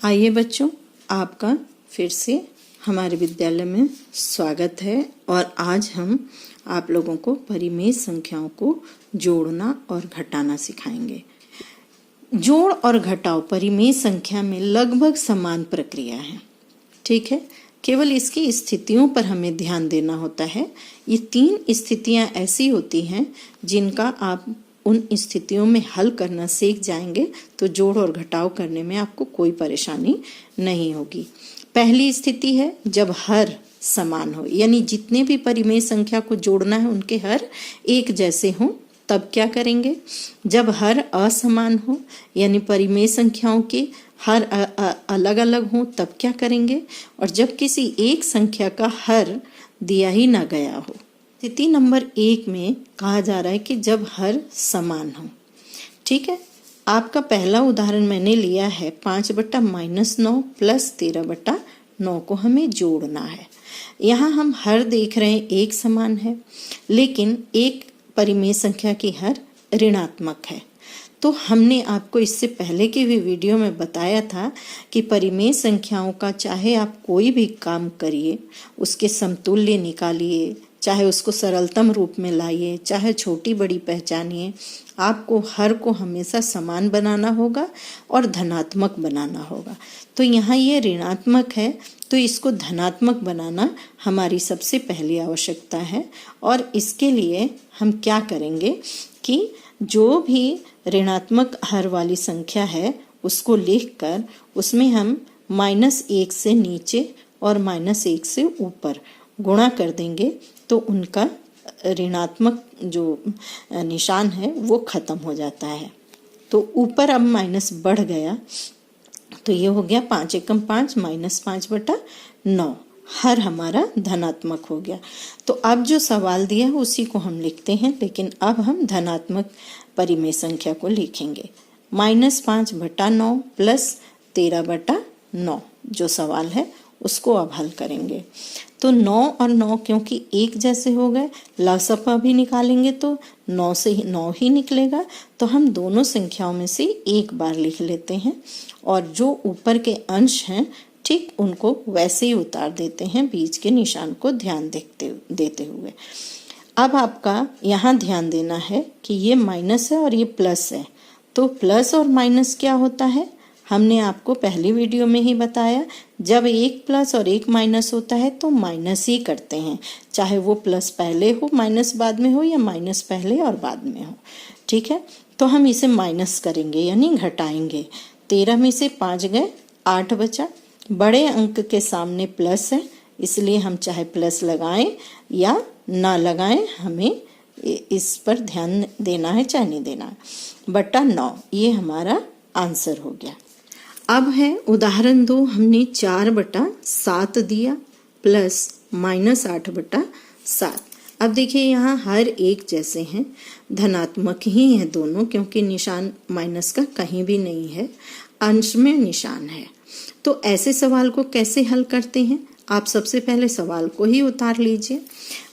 आइए बच्चों, आपका फिर से हमारे विद्यालय में स्वागत है। और आज हम आप लोगों को परिमेय संख्याओं को जोड़ना और घटाना सिखाएंगे। जोड़ और घटाव परिमेय संख्या में लगभग समान प्रक्रिया है, ठीक है। केवल इसकी स्थितियों पर हमें ध्यान देना होता है। ये 3 स्थितियां ऐसी होती हैं जिनका आप उन स्थितियों में हल करना सीख जाएंगे तो जोड़ और घटाव करने में आपको कोई परेशानी नहीं होगी। पहली स्थिति है जब हर समान हो, यानी जितने भी परिमेय संख्या को जोड़ना है उनके हर एक जैसे हों, तब क्या करेंगे। जब हर असमान हो, यानी परिमेय संख्याओं के हर अलग अलग हों, तब क्या करेंगे। और जब किसी एक संख्या का हर दिया ही ना गया हो। स्थिति नंबर 1 में कहा जा रहा है कि जब हर समान हो, ठीक है। आपका पहला उदाहरण मैंने लिया है 5/-9 प्लस 13/9 को हमें जोड़ना है। यहाँ हम हर देख रहे हैं एक समान है, लेकिन एक परिमेय संख्या की हर ऋणात्मक है। तो हमने आपको इससे पहले की भी वीडियो में बताया था कि परिमेय संख्याओं का चाहे आप कोई भी काम करिए, उसके समतुल्य निकालिए, चाहे उसको सरलतम रूप में लाइए, चाहे छोटी बड़ी पहचानिए, आपको हर को हमेशा समान बनाना होगा और धनात्मक बनाना होगा। तो यहाँ ये ऋणात्मक है, तो इसको धनात्मक बनाना हमारी सबसे पहली आवश्यकता है। और इसके लिए हम क्या करेंगे कि जो भी ऋणात्मक हर वाली संख्या है उसको लिखकर उसमें हम -1 से नीचे और -1 से ऊपर गुणा कर देंगे, तो उनका ऋणात्मक जो निशान है वो खत्म हो जाता है। तो ऊपर अब माइनस बढ़ गया, तो ये हो गया 5 एकम 5 -5/9, हर हमारा धनात्मक हो गया। तो अब जो सवाल दिया है उसी को हम लिखते हैं, लेकिन अब हम धनात्मक परिमेय संख्या को लिखेंगे। -5/9 प्लस 13/9 जो सवाल है उसको अब हल करेंगे। तो 9 और 9 क्योंकि एक जैसे हो गए, लसपा भी निकालेंगे तो 9 से 9 ही निकलेगा। तो हम दोनों संख्याओं में से एक बार लिख लेते हैं और जो ऊपर के अंश हैं ठीक उनको वैसे ही उतार देते हैं, बीच के निशान को ध्यान देते हुए। अब आपका यहाँ ध्यान देना है कि ये माइनस है और ये प्लस है। तो प्लस और माइनस क्या होता है, हमने आपको पहली वीडियो में ही बताया। जब एक प्लस और एक माइनस होता है तो माइनस ही करते हैं, चाहे वो प्लस पहले हो माइनस बाद में हो या माइनस पहले और बाद में हो, ठीक है। तो हम इसे माइनस करेंगे यानी घटाएंगे। 13 में से 5 गए, 8 बचा। बड़े अंक के सामने प्लस है, इसलिए हम चाहे प्लस लगाएं या ना लगाएं, हमें इस पर ध्यान देना है चाहे नहीं देना है। /9 ये हमारा आंसर हो गया। अब है उदाहरण 2, हमने 4/7 दिया प्लस -8/7। अब देखिए यहाँ हर एक जैसे हैं, धनात्मक ही हैं दोनों, क्योंकि निशान माइनस का कहीं भी नहीं है, अंश में निशान है। तो ऐसे सवाल को कैसे हल करते हैं, आप सबसे पहले सवाल को ही उतार लीजिए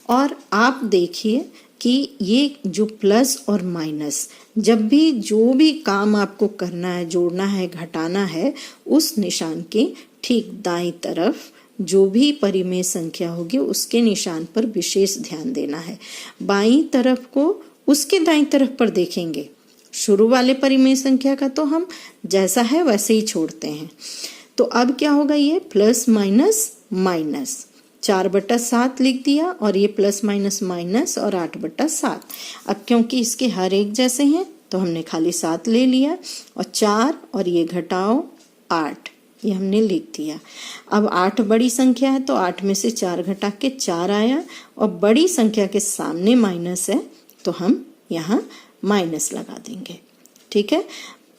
और आप देखिए कि ये जो प्लस और माइनस, जब भी जो भी काम आपको करना है, जोड़ना है, घटाना है, उस निशान के ठीक दाईं तरफ जो भी परिमेय संख्या होगी उसके निशान पर विशेष ध्यान देना है। बाईं तरफ को उसके दाईं तरफ पर देखेंगे। शुरू वाले परिमेय संख्या का तो हम जैसा है वैसे ही छोड़ते हैं। तो अब क्या होगा, ये प्लस माइनस माइनस 4/7 लिख दिया और ये प्लस माइनस माइनस और 8/7। अब क्योंकि इसके हर एक जैसे हैं तो हमने खाली 7 ले लिया और 4 और ये घटाओ 8 ये हमने लिख दिया। अब 8 बड़ी संख्या है तो 8 में से 4 घटा के 4 आया और बड़ी संख्या के सामने माइनस है तो हम यहाँ माइनस लगा देंगे, ठीक है।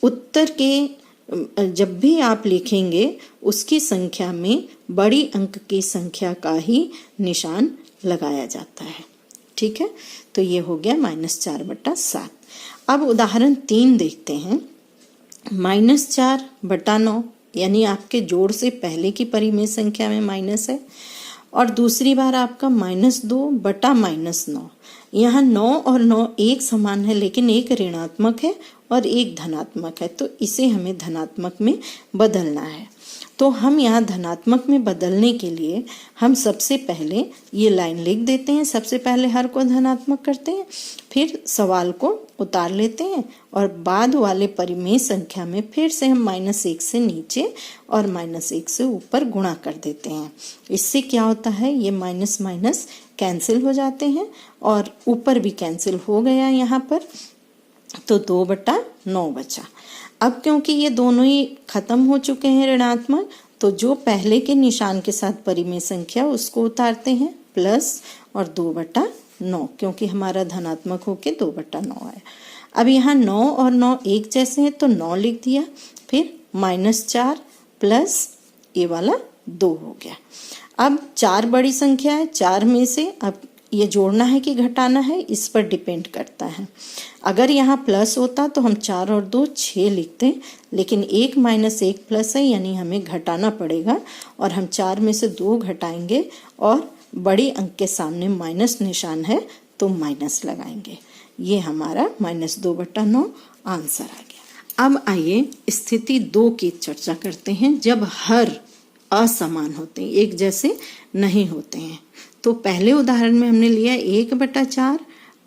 उत्तर के जब भी आप लिखेंगे उसकी संख्या में बड़ी अंक की संख्या का ही निशान लगाया जाता है, ठीक है। तो ये हो गया -4/7। अब उदाहरण 3 देखते हैं। -4/9 यानी आपके जोड़ से पहले की परिमेय संख्या में माइनस है और दूसरी बार आपका -2 बटा -9। यहाँ 9 और 9 एक समान है, लेकिन एक ऋणात्मक है और एक धनात्मक है, तो इसे हमें धनात्मक में बदलना है। तो हम यहाँ धनात्मक में बदलने के लिए हम सबसे पहले ये लाइन लिख देते हैं। सबसे पहले हर को धनात्मक करते हैं, फिर सवाल को उतार लेते हैं और बाद वाले परिमेय संख्या में फिर से हम -1 से नीचे और -1 से ऊपर गुणा कर देते हैं। इससे क्या होता है, ये माइनस माइनस कैंसिल हो जाते हैं और ऊपर भी कैंसिल हो गया यहाँ पर, तो 2/9 बचा। अब क्योंकि ये दोनों ही खत्म हो चुके हैं ऋणात्मक, तो जो पहले के निशान के साथ परिमेय संख्या उसको उतारते हैं प्लस और 2/9, क्योंकि हमारा धनात्मक होके 2/9 आया। अब यहाँ 9 और 9 एक जैसे हैं, तो 9 लिख दिया, फिर -4 प्लस ये वाला 2 हो गया। अब 4 बड़ी संख्या है, 4 में से अब ये जोड़ना है कि घटाना है, इस पर डिपेंड करता है। अगर यहाँ प्लस होता तो हम 4 और 2 6 लिखते, लेकिन 1 - 1 प्लस है, यानी हमें घटाना पड़ेगा और हम 4 में से 2 घटाएंगे और बड़ी अंक के सामने माइनस निशान है तो माइनस लगाएंगे। ये हमारा -2/9 आंसर आ गया। अब आइए स्थिति 2 की चर्चा करते हैं, जब हर असमान होते हैं, एक जैसे नहीं होते हैं। तो पहले उदाहरण में हमने लिया 1/4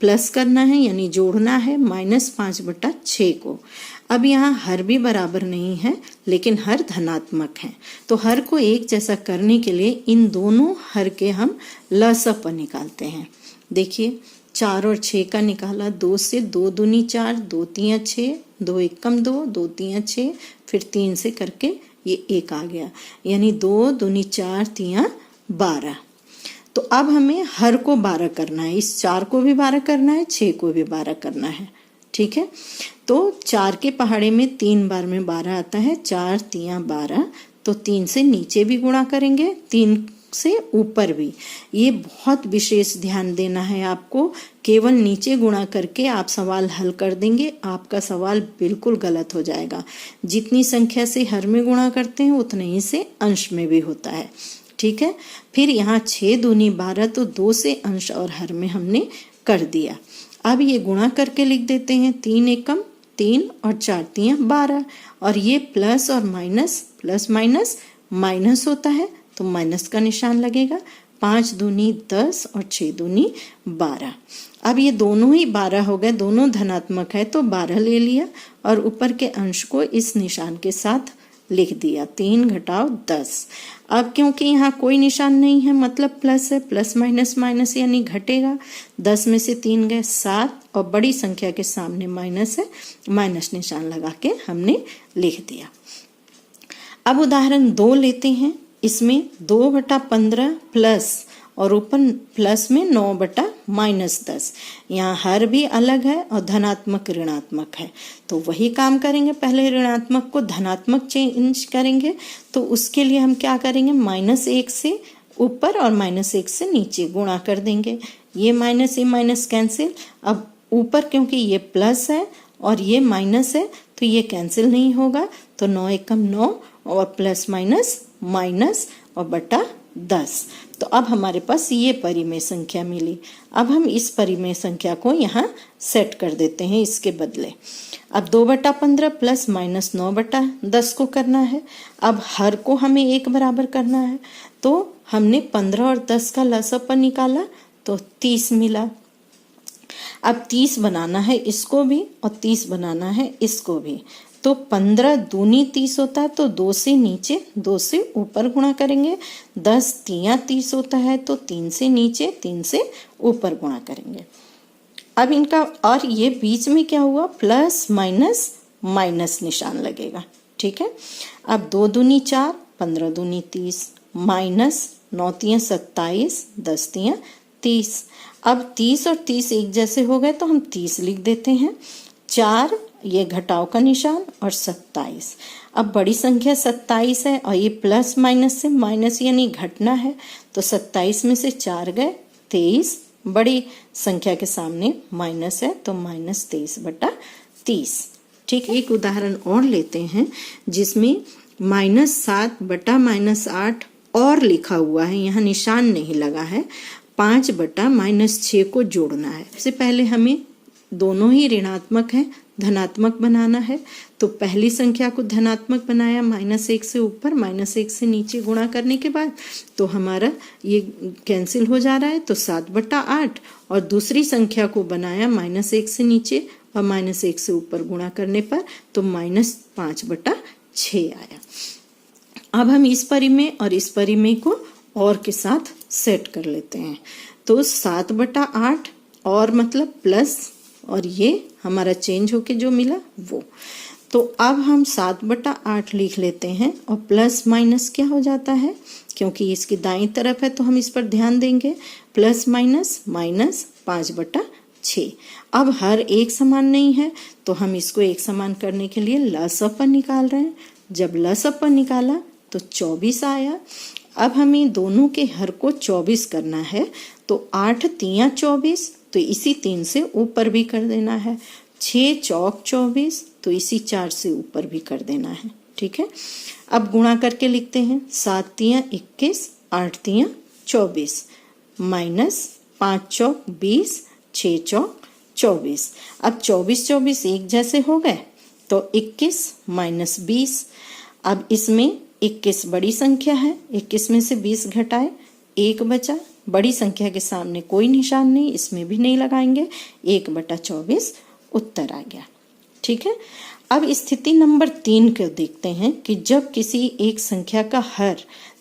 प्लस करना है, यानी जोड़ना है -5/6 को। अब यहाँ हर भी बराबर नहीं है, लेकिन हर धनात्मक है, तो हर को एक जैसा करने के लिए इन दोनों हर के हम लसअ निकालते हैं। देखिए 4 और 6 का निकाला, 2 से 2 दूनी 4, 2 तियां 6, 2 एकम 2, 2 तियां 6, फिर 3 से करके ये 1 आ गया, यानी 2 दूनी 4 तियां 12। तो अब हमें हर को 12 करना है, इस 4 को भी 12 करना है, 6 को भी 12 करना है, ठीक है। तो 4 के पहाड़े में 3 बार में 12 आता है, 4 तियां 12, तो 3 से नीचे भी गुणा करेंगे, 3 से ऊपर भी। ये बहुत विशेष ध्यान देना है आपको, केवल नीचे गुणा करके आप सवाल हल कर देंगे, आपका सवाल बिल्कुल गलत हो जाएगा। जितनी संख्या से हर में गुणा करते हैं उतने ही से अंश में भी होता है, ठीक है। फिर यहाँ 6 दूनी 12, तो 2 से अंश और हर में हमने कर दिया। अब ये गुणा करके लिख देते हैं, 3 एकम 3 और 4 तियां 12, और ये प्लस और माइनस, प्लस माइनस माइनस होता है तो माइनस का निशान लगेगा। 5 दूनी 10 और 6 दूनी 12। अब ये दोनों ही 12 हो गए, दोनों धनात्मक है तो 12 ले लिया और ऊपर के अंश को इस निशान के साथ लिख दिया, 3 घटाओ 10। अब क्योंकि यहाँ कोई निशान नहीं है, मतलब प्लस है, प्लस माइनस माइनस यानी घटेगा। 10 में से 3 गए 7, और बड़ी संख्या के सामने माइनस है, माइनस निशान लगा के हमने लिख दिया। अब उदाहरण 2 लेते हैं, इसमें 2/15 प्लस और ऊपर प्लस में 9/-10। यहाँ हर भी अलग है और धनात्मक ऋणात्मक है, तो वही काम करेंगे। पहले ऋणात्मक को धनात्मक चेंज करेंगे, तो उसके लिए हम क्या करेंगे, -1 से ऊपर और -1 से नीचे गुणा कर देंगे। ये माइनस कैंसिल। अब ऊपर क्योंकि ये प्लस है और ये माइनस है तो ये कैंसिल नहीं होगा, तो 9 एकम 9 और प्लस माइनस माइनस और बटा 10। तो अब हमारे पास ये परिमेय संख्या मिली। अब हम इस परिमेय संख्या को यहाँ सेट कर देते हैं इसके बदले। अब 2/15 प्लस माइनस 9/10 को करना है। अब हर को हमें एक बराबर करना है, तो हमने 15 और 10 का लसअ निकाला तो 30 मिला। अब 30 बनाना है इसको भी और 30 बनाना है इसको भी, तो 15 दूनी 30 होता है, तो 2 से नीचे 2 से ऊपर गुणा करेंगे। 10 तियां 30 होता है, तो 3 से नीचे 3 से ऊपर गुणा करेंगे। अब इनका और ये बीच में क्या हुआ, प्लस माइनस माइनस निशान लगेगा, ठीक है। अब 2 दूनी 4, 15 दूनी 30, माइनस 9 तियां 27, 10 तियां 30। अब 30 और 30 एक जैसे हो गए तो हम 30 लिख देते हैं। 4 ये घटाव का निशान और 27। अब बड़ी संख्या 27 है और ये प्लस माइनस से माइनस यानी घटना है, तो 27 में से 4 गए 23। बड़ी संख्या के सामने माइनस है तो -23/30, ठीक। एक उदाहरण और लेते हैं जिसमें -7 बटा -8 और लिखा हुआ है, यहाँ निशान नहीं लगा है। 5/-6 को जोड़ना है। सबसे पहले हमें दोनों ही ऋणात्मक है, धनात्मक बनाना है। तो पहली संख्या को धनात्मक बनाया, -1 से ऊपर -1 से नीचे गुणा करने के बाद तो हमारा ये कैंसिल हो जा रहा है, तो 7/8। और दूसरी संख्या को बनाया -1 से नीचे और -1 से ऊपर गुणा करने पर तो -5/6 आया। अब हम इस परिमेय और इस परिमेय को और के साथ सेट कर लेते हैं। तो 7/8 और मतलब प्लस, और ये हमारा चेंज होके जो मिला वो। तो अब हम 7/8 लिख लेते हैं और प्लस माइनस क्या हो जाता है, क्योंकि इसकी दाईं तरफ है तो हम इस पर ध्यान देंगे। Plus minus minus 5/6। अब हर एक समान नहीं है तो हम इसको एक समान करने के लिए लसाअ पर निकाल रहे हैं। जब लसाअ पर निकाला तो 24 आया। अब हमें दोनों के हर को 24 करना है, तो 8 तियां 24, तो इसी 3 से ऊपर भी कर देना है। 6 चौक 24, तो इसी 4 से ऊपर भी कर देना है। ठीक है, अब गुणा करके लिखते हैं। 7 तियां 21, 8 तियां 24, माइनस 5 चौक 20, 6 चौक 24। अब 24 एक जैसे हो गए तो 21 माइनस 20। अब इसमें 21 बड़ी संख्या है, 21 में से 20 घटाए 1 बचा। बड़ी संख्या के सामने कोई निशान नहीं, इसमें भी नहीं लगाएंगे। 1/24 उत्तर आ गया। ठीक है, अब स्थिति नंबर 3 को देखते हैं कि जब किसी एक संख्या का हर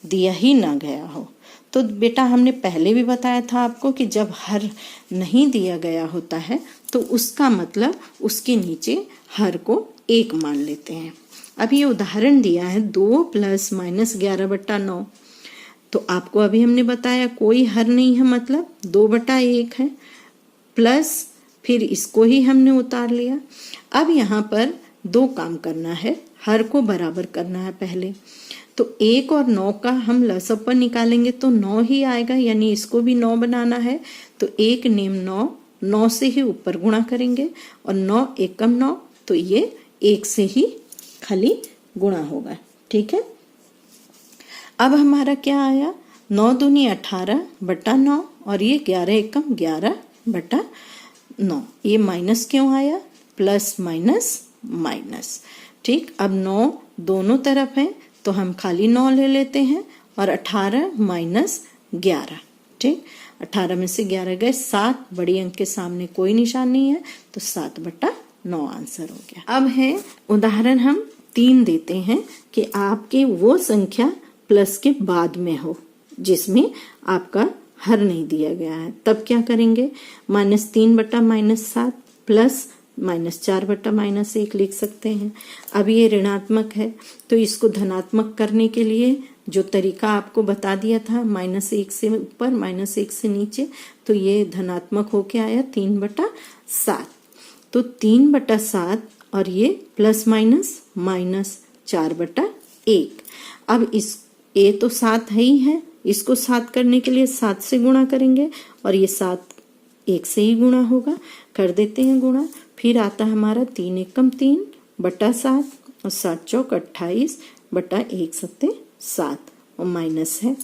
दिया ही ना गया हो। तो बेटा हमने पहले भी बताया था आपको कि जब हर नहीं दिया गया होता है तो उसका मतलब उसके नीचे हर को 1 मान लेते हैं। अब ये उदाहरण दिया है 2 + -11/9। तो आपको अभी हमने बताया कोई हर नहीं है, मतलब 2/1 है, प्लस फिर इसको ही हमने उतार लिया। अब यहाँ पर 2 काम करना है, हर को बराबर करना है पहले। तो 1 और 9 का हम लसाअ पर निकालेंगे तो 9 ही आएगा, यानी इसको भी 9 बनाना है। तो 1 नेम 9, 9 से ही ऊपर गुणा करेंगे और 9 एकम 9, तो ये 1 से ही खाली गुणा होगा। ठीक है, अब हमारा क्या आया, 9 दूनी 18/9 और ये 11 एकम 11/9। ये माइनस क्यों आया, प्लस माइनस माइनस। ठीक, अब 9 दोनों तरफ है तो हम खाली 9 ले लेते हैं और 18 माइनस 11। ठीक, 18 में से 11 गए 7, बड़ी अंक के सामने कोई निशान नहीं है तो 7/9 आंसर हो गया। अब है उदाहरण हम 3 देते हैं कि आपके वो संख्या प्लस के बाद में हो जिसमें आपका हर नहीं दिया गया है, तब क्या करेंगे। -3/-7 प्लस -4/-1 लिख सकते हैं। अब ये ऋणात्मक है तो इसको धनात्मक करने के लिए जो तरीका आपको बता दिया था, -1 से ऊपर -1 से नीचे, तो ये धनात्मक होके आया 3/7। तो 3/7 और ये प्लस माइनस माइनस 4/1। अब इस ए तो 7 है ही है, इसको 7 करने के लिए 7 से गुणा करेंगे और ये 7 1 से ही गुणा होगा। कर देते हैं गुणा, फिर आता है हमारा 3 एकम 3/7 और 7 चौक 28/1 सत्ते 7 और माइनस है।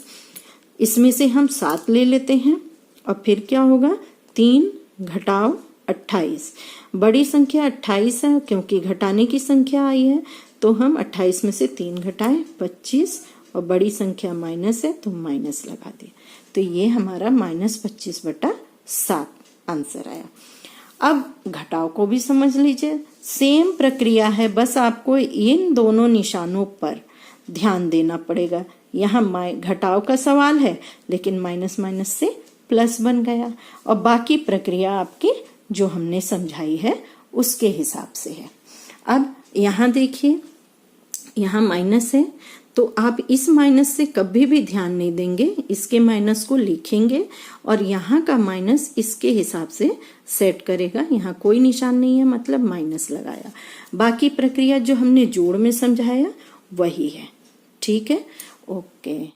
इसमें से हम 7 ले लेते हैं और फिर क्या होगा, 3 घटाओ 28। बड़ी संख्या 28 है, क्योंकि घटाने की संख्या आई है तो हम 28 में से 3 घटाए 25 और बड़ी संख्या माइनस है तो माइनस लगा दिया। तो ये हमारा -25/7 आंसर आया। अब घटाव को भी समझ लीजिए, सेम प्रक्रिया है, बस आपको इन दोनों निशानों पर ध्यान देना पड़ेगा। यहाँ घटाव का सवाल है लेकिन माइनस माइनस से प्लस बन गया और बाकी प्रक्रिया आपकी जो हमने समझाई है उसके हिसाब से है। अब यहाँ देखिए, यहाँ माइनस है तो आप इस माइनस से कभी भी ध्यान नहीं देंगे, इसके माइनस को लिखेंगे और यहाँ का माइनस इसके हिसाब से सेट करेगा। यहाँ कोई निशान नहीं है मतलब माइनस लगाया। बाकी प्रक्रिया जो हमने जोड़ में समझाया वही है। ठीक है, ओके।